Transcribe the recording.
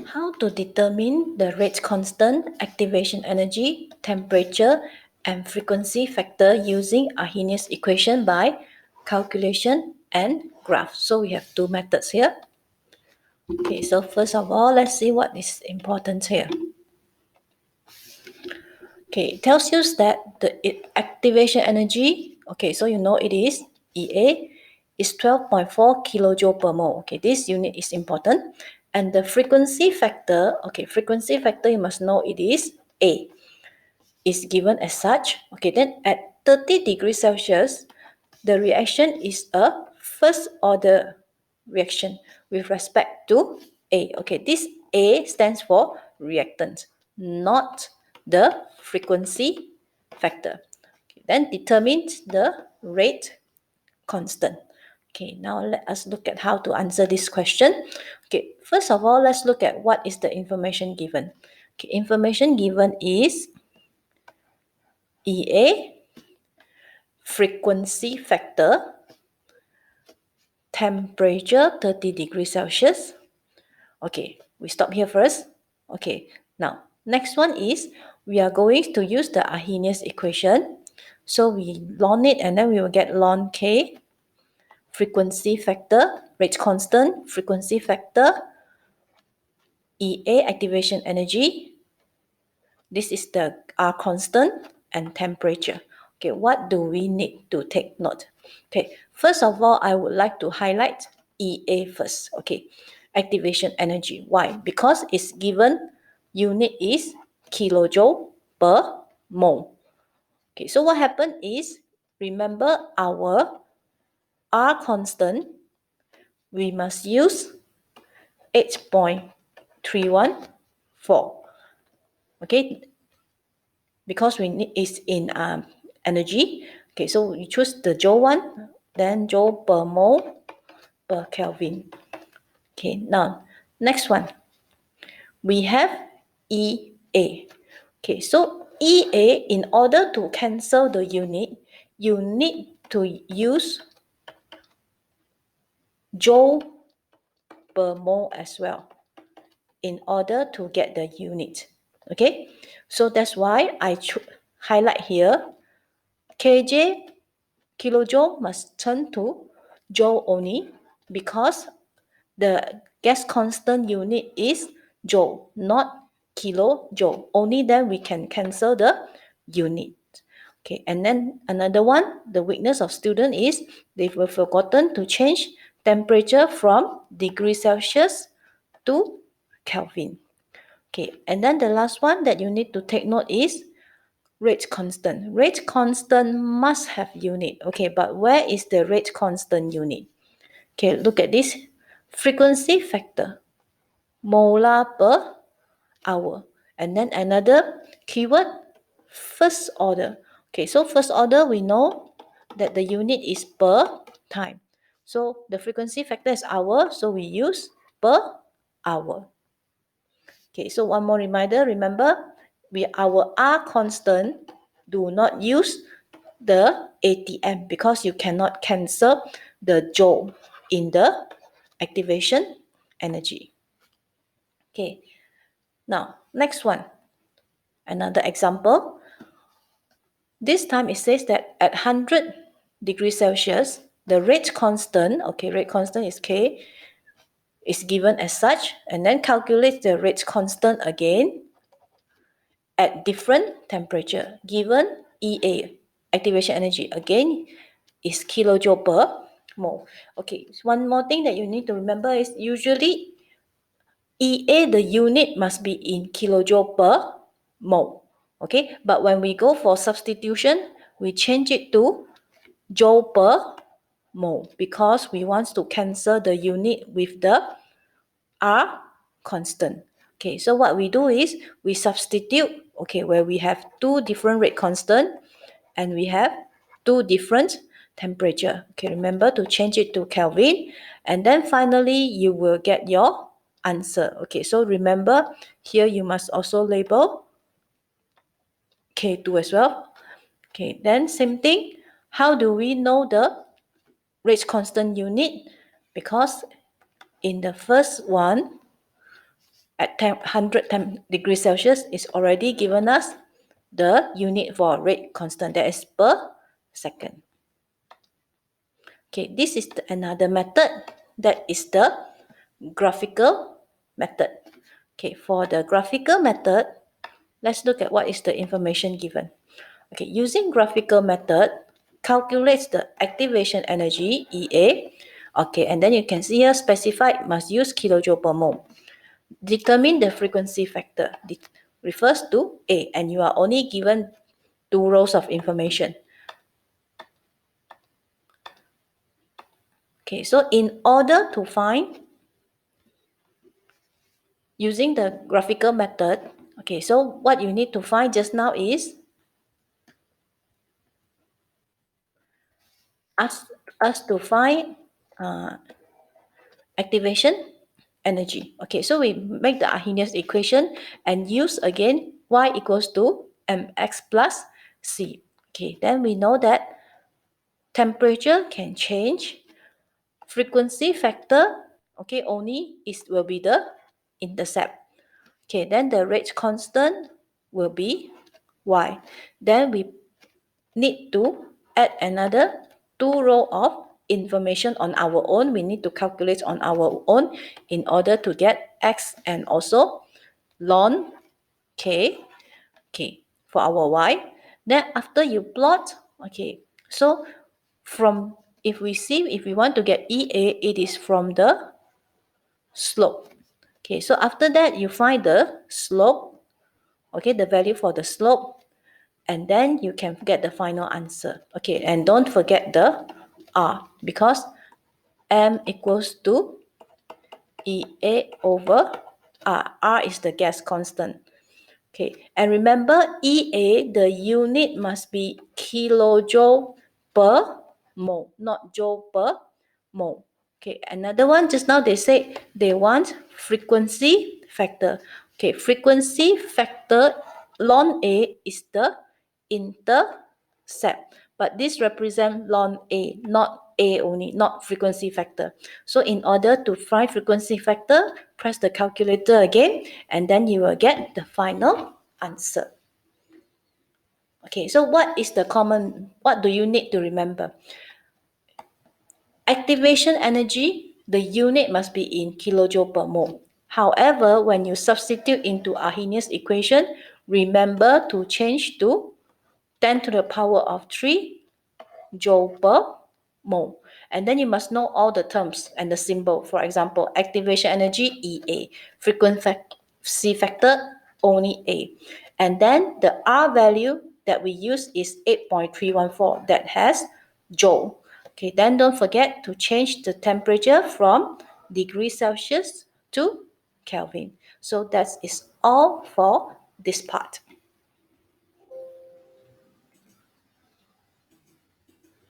How to determine the rate constant, activation energy, temperature, and frequency factor using Arrhenius equation by calculation and graph. So we have two methods here. Okay, so first of all, let's see what is important here. Okay, it tells you that the activation energy, okay, so you know it is EA, is 12.4 kilojoule per mole. Okay, this unit is important. And the frequency factor, okay, frequency factor, you must know it is A, is given as such. Okay, then at 30 degrees Celsius, the reaction is a first order reaction with respect to A. Okay, this A stands for reactant, not the frequency factor. Okay, then determine the rate constant. Okay, now let us look at how to answer this question. Okay, first of all, let's look at what is the information given. Okay, information given is EA, frequency factor, temperature 30 degrees Celsius. Okay, we stop here first. Okay, now next one is we are going to use the Arrhenius equation. So we ln it and then we will get ln K, frequency factor, rate constant, frequency factor, EA, activation energy. This is the R constant and temperature. Okay, what do we need to take note? Okay, first of all, I would like to highlight EA first. Okay, activation energy. Why? Because it's given unit is kilojoule per mole. Okay, so what happened is, remember our R constant, we must use 8.314. Okay, because we need is in energy. Okay, so we choose the joule one, then joule per mole per Kelvin. Okay, now next one, we have EA. Okay, so EA, in order to cancel the unit, you need to use joule per mole as well in order to get the unit. Okay, so that's why I highlight here kJ, kilojoule, must turn to joule only because the gas constant unit is joule, not kilojoule. Only then we can cancel the unit. Okay, and then another one, the weakness of student is they've forgotten to change temperature from degrees Celsius to Kelvin. Okay, and then the last one that you need to take note is rate constant. Rate constant must have unit. Okay, but where is the rate constant unit? Okay, look at this. Frequency factor, molar per hour. And then another keyword, first order. Okay, so first order, we know that the unit is per time. So the frequency factor is hour, so we use per hour. Okay, so one more reminder, remember, our R constant, do not use the ATM because you cannot cancel the joule in the activation energy. Okay, now next one, another example. This time it says that at 100 degrees Celsius, the rate constant, okay, rate constant is K, is given as such, and then calculate the rate constant again at different temperature. Given EA, activation energy, again is kilojoule per mole. Okay, so one more thing that you need to remember is usually EA, the unit must be in kilojoule per mole. Okay, but when we go for substitution, we change it to joule per mole because we want to cancel the unit with the R constant. Okay, so what we do is we substitute, okay, where we have two different rate constant and we have two different temperature. Okay, remember to change it to Kelvin, and then finally you will get your answer. Okay, so remember here you must also label K2 as well. Okay, then same thing. How do we know the rate constant unit? Because in the first one, at 100 degrees Celsius is already given us the unit for rate constant, that is per second. Okay, this is another method, that is the graphical method. Okay, for the graphical method, let's look at what is the information given. Okay, using graphical method, calculates the activation energy, EA. Okay, and then you can see here specified must use kilojoule per mole. Determine the frequency factor. Refers to A, and you are only given 2 rows of information. Okay, so in order to find, using the graphical method, okay, so what you need to find just now is ask us to find activation energy. Okay, so we make the Arrhenius equation and use again y equals to mx plus c. Okay, then we know that temperature can change, frequency factor, okay, only will be the intercept. Okay, then the rate constant will be y. Then we need to add another 2 row of information on our own. We need to calculate on our own in order to get x and also ln k, okay, for our y. Then after you plot, okay, so from, if we want to get EA, it is from the slope. Okay, so after that you find the slope, okay, the value for the slope, and then you can get the final answer. Okay, and don't forget the R, because M equals to EA over R. R is the gas constant. Okay, and remember EA, the unit must be kilojoule per mole, not joule per mole. Okay, another one, just now they said they want frequency factor. Okay, frequency factor ln A is the intercept, but this represents ln A, not A only, not frequency factor. So in order to find frequency factor, press the calculator again, and then you will get the final answer. Okay, so what do you need to remember? Activation energy, the unit must be in kilojoule per mole. However, when you substitute into Arrhenius equation, remember to change to 10 to the power of 3 joule per mole. And then you must know all the terms and the symbol. For example, activation energy, EA. Frequency factor, only A. And then the R value that we use is 8.314. That has joule. Okay, then don't forget to change the temperature from degrees Celsius to Kelvin. So that is all for this part.